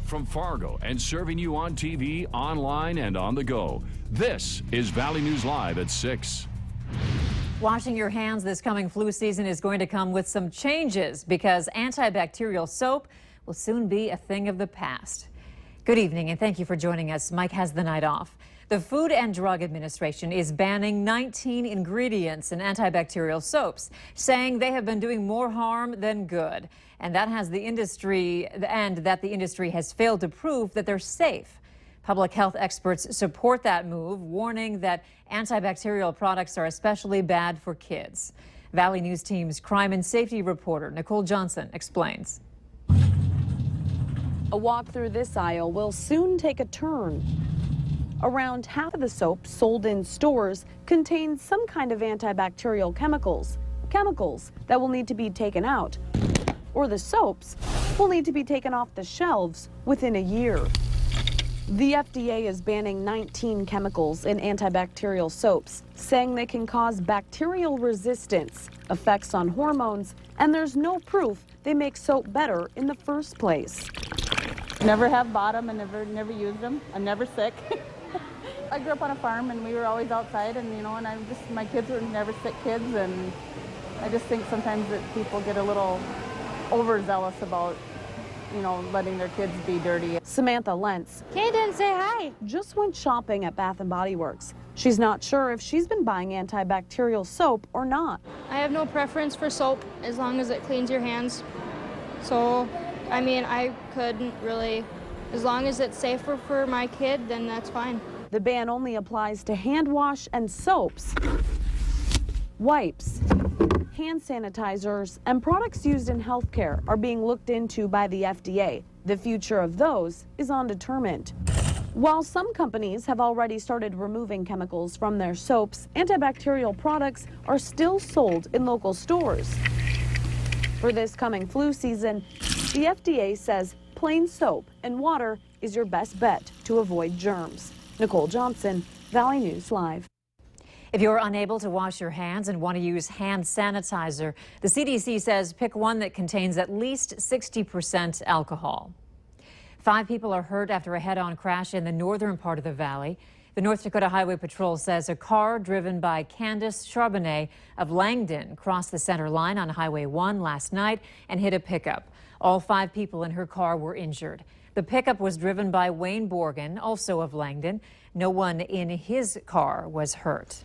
from Fargo and serving you on TV, online, and on the go. This is Valley News Live at 6. Washing your hands this coming flu season is going to come with some changes because antibacterial soap will soon be a thing of the past. Good evening and thank you for joining us. Mike has the night off. The Food and Drug Administration is banning 19 ingredients in antibacterial soaps, saying they have been doing more harm than good, and that the industry has failed to prove that they're safe. Public health experts support that move, warning that antibacterial products are especially bad for kids. Valley News Team's crime and safety reporter Nicole Johnson explains. A walk through this aisle will soon take a turn. Around half of the soap sold in stores contains some kind of antibacterial chemicals that will need to be taken out, or the soaps will need to be taken off the shelves within a year. The FDA is banning 19 chemicals in antibacterial soaps, saying they can cause bacterial resistance, effects on hormones, and there's no proof they make soap better in the first place. Never have bought them and never used them. I'm never sick. I grew up on a farm and we were always outside, and my kids were never sick kids, and I just think sometimes that people get a little overzealous about letting their kids be dirty. Samantha Lentz, Kaden, say hi. Just went shopping at Bath & Body Works. She's not sure if she's been buying antibacterial soap or not. I have no preference for soap as long as it cleans your hands. So, I couldn't really, as long as it's safer for my kid, then that's fine. The ban only applies to hand wash and soaps, wipes, hand sanitizers, and products used in healthcare are being looked into by the FDA. The future of those is undetermined. While some companies have already started removing chemicals from their soaps, antibacterial products are still sold in local stores. For this coming flu season, the FDA says plain soap and water is your best bet to avoid germs. Nicole Johnson, Valley News Live. If you're unable to wash your hands and want to use hand sanitizer, the CDC says pick one that contains at least 60% alcohol. 5 people are hurt after a head-on crash in the northern part of the valley. The North Dakota Highway Patrol says a car driven by Candace Charbonnet of Langdon crossed the center line on Highway 1 last night and hit a pickup. All 5 people in her car were injured. The pickup was driven by Wayne Borgen, also of Langdon. No one in his car was hurt.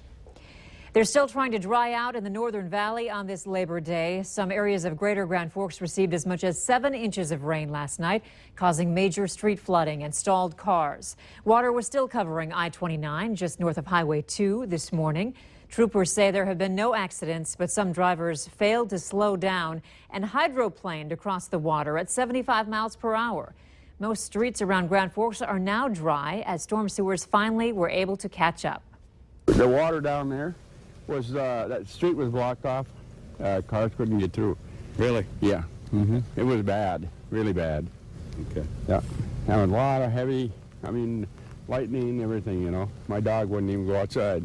They're still trying to dry out in the Northern Valley on this Labor Day. Some areas of Greater Grand Forks received as much as 7 inches of rain last night, causing major street flooding and stalled cars. Water was still covering I-29 just north of Highway 2 this morning. Troopers say there have been no accidents, but some drivers failed to slow down and hydroplaned across the water at 75 miles per hour. Most streets around Grand Forks are now dry as storm sewers finally were able to catch up. The water down there was, that street was blocked off. Cars couldn't get through. Really? Yeah. It was bad, really bad. Okay. Yeah. And a lot of heavy, lightning, everything, My dog wouldn't even go outside.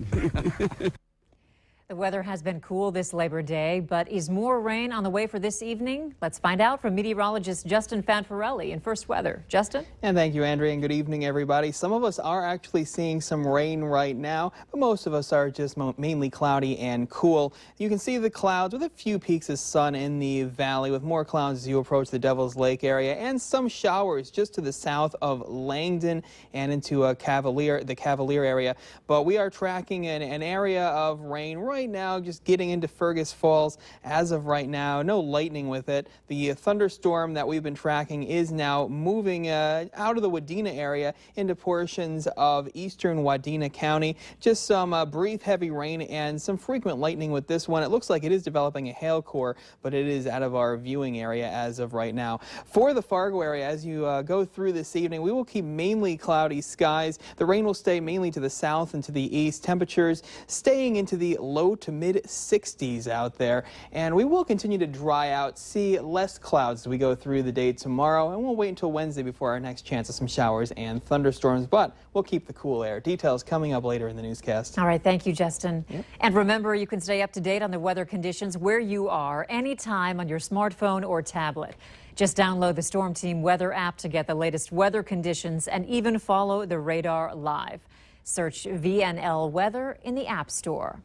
The weather has been cool this Labor Day, but is more rain on the way for this evening? Let's find out from meteorologist Justin Fanfarelli in First Weather. Justin? And thank you, Andrea, and good evening, everybody. Some of us are actually seeing some rain right now, but most of us are just mainly cloudy and cool. You can see the clouds with a few peaks of sun in the valley, with more clouds as you approach the Devil's Lake area, and some showers just to the south of Langdon and into the Cavalier area. But we are tracking an area of rain right now, just getting into Fergus Falls as of right now. No lightning with it. The thunderstorm that we've been tracking is now moving out of the Wadena area into portions of eastern Wadena County. Just some brief heavy rain and some frequent lightning with this one. It looks like it is developing a hail core, but it is out of our viewing area as of right now. For the Fargo area, as you go through this evening, we will keep mainly cloudy skies. The rain will stay mainly to the south and to the east. Temperatures staying into the low to mid 60s out there, and we will continue to dry out, see less clouds as we go through the day tomorrow, and we'll wait until Wednesday before our next chance of some showers and thunderstorms, but we'll keep the cool air. Details coming up later in the newscast. All right, thank you, Justin. Yep. And remember, you can stay up to date on the weather conditions where you are anytime on your smartphone or tablet. Just download the Storm Team weather app to get the latest weather conditions and even follow the radar live. Search VNL Weather in the App Store.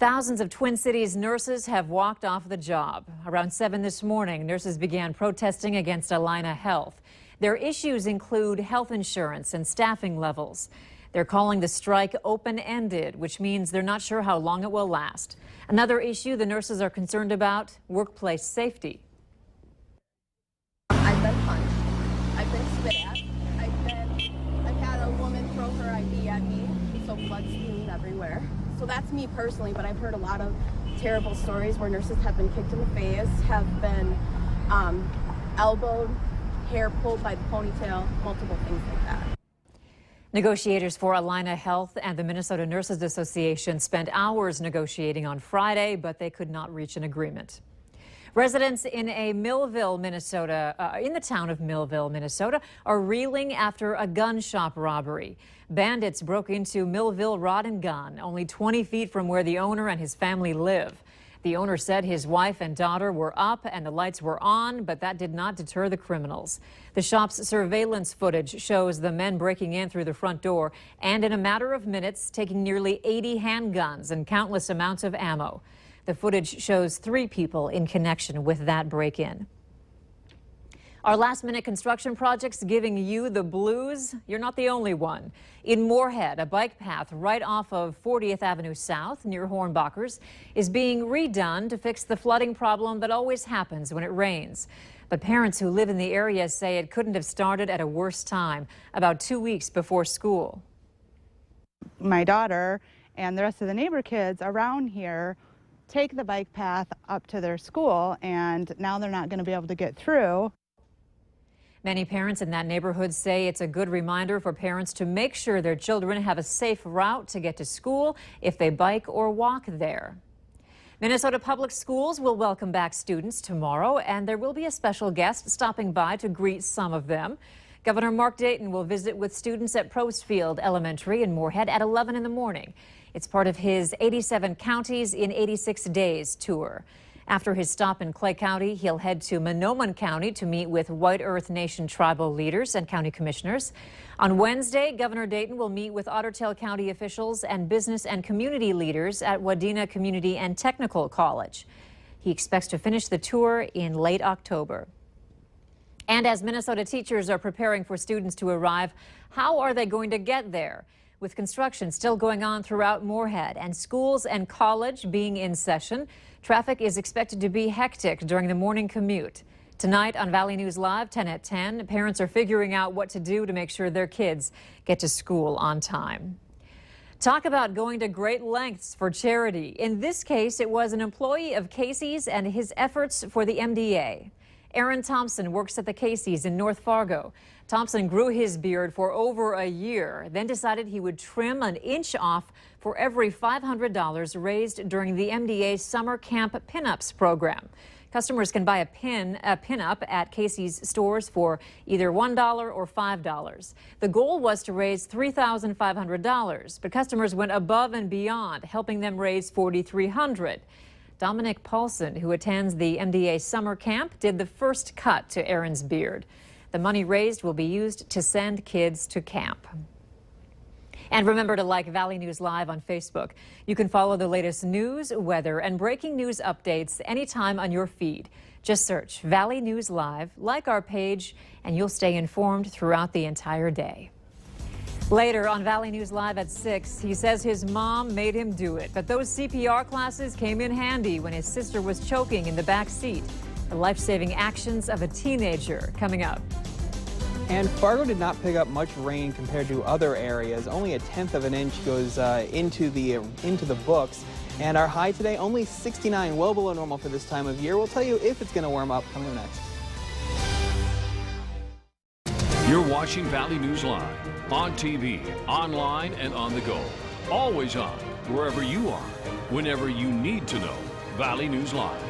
Thousands of Twin Cities nurses have walked off the job. Around 7 this morning, nurses began protesting against Allina Health. Their issues include health insurance and staffing levels. They're calling the strike open-ended, which means they're not sure how long it will last. Another issue the nurses are concerned about, workplace safety. I've been punched. I've been spit at. I've had a woman throw her ID at me, so blood spewing everywhere. So that's me personally, but I've heard a lot of terrible stories where nurses have been kicked in the face, have been elbowed, hair pulled by the ponytail, multiple things like that. Negotiators for Allina Health and the Minnesota Nurses Association spent hours negotiating on Friday, but they could not reach an agreement. Residents in the town of Millville, Minnesota, are reeling after a gun shop robbery. Bandits broke into Millville Rod and Gun, only 20 feet from where the owner and his family live. The owner said his wife and daughter were up and the lights were on, but that did not deter the criminals. The shop's surveillance footage shows the men breaking in through the front door and in a matter of minutes taking nearly 80 handguns and countless amounts of ammo. The footage shows 3 people in connection with that break-in. Are last-minute construction projects giving you the blues? You're not the only one. In Moorhead, a bike path right off of 40th Avenue South near Hornbachers is being redone to fix the flooding problem that always happens when it rains. But parents who live in the area say it couldn't have started at a worse time, about 2 weeks before school. My daughter and the rest of the neighbor kids around here take the bike path up to their school, and now they're not going to be able to get through. Many parents in that neighborhood say it's a good reminder for parents to make sure their children have a safe route to get to school if they bike or walk there. Minnesota Public Schools will welcome back students tomorrow, and there will be a special guest stopping by to greet some of them. Governor Mark Dayton will visit with students at Prostfield Elementary in Moorhead at 11 in the morning. It's part of his 87 Counties in 86 Days tour. After his stop in Clay County, he'll head to Mahnomen County to meet with White Earth Nation tribal leaders and county commissioners. On Wednesday, Governor Dayton will meet with Otter Tail County officials and business and community leaders at Wadena Community and Technical College. He expects to finish the tour in late October. And as Minnesota teachers are preparing for students to arrive, how are they going to get there? With construction still going on throughout Moorhead and schools and college being in session, traffic is expected to be hectic during the morning commute. Tonight on Valley News Live, 10 at 10, parents are figuring out what to do to make sure their kids get to school on time. Talk about going to great lengths for charity. In this case, it was an employee of Casey's and his efforts for the MDA. Aaron Thompson works at the Casey's in North Fargo. Thompson grew his beard for over a year, then decided he would trim an inch off for every $500 raised during the MDA Summer Camp Pinups program. Customers can buy a pinup at Casey's stores for either $1 or $5. The goal was to raise $3,500, but customers went above and beyond, helping them raise $4,300. Dominic Paulson, who attends the MDA summer camp, did the first cut to Aaron's beard. The money raised will be used to send kids to camp. And remember to like Valley News Live on Facebook. You can follow the latest news, weather, and breaking news updates anytime on your feed. Just search Valley News Live, like our page, and you'll stay informed throughout the entire day. Later on Valley News Live at 6, he says his mom made him do it, but those CPR classes came in handy when his sister was choking in the back seat. The life-saving actions of a teenager coming up. And Fargo did not pick up much rain compared to other areas. Only 1/10 of an inch goes into the books. And our high today, only 69, well below normal for this time of year. We'll tell you if it's going to warm up coming next. You're watching Valley News Live on TV, online, and on the go. Always on, wherever you are, whenever you need to know. Valley News Live.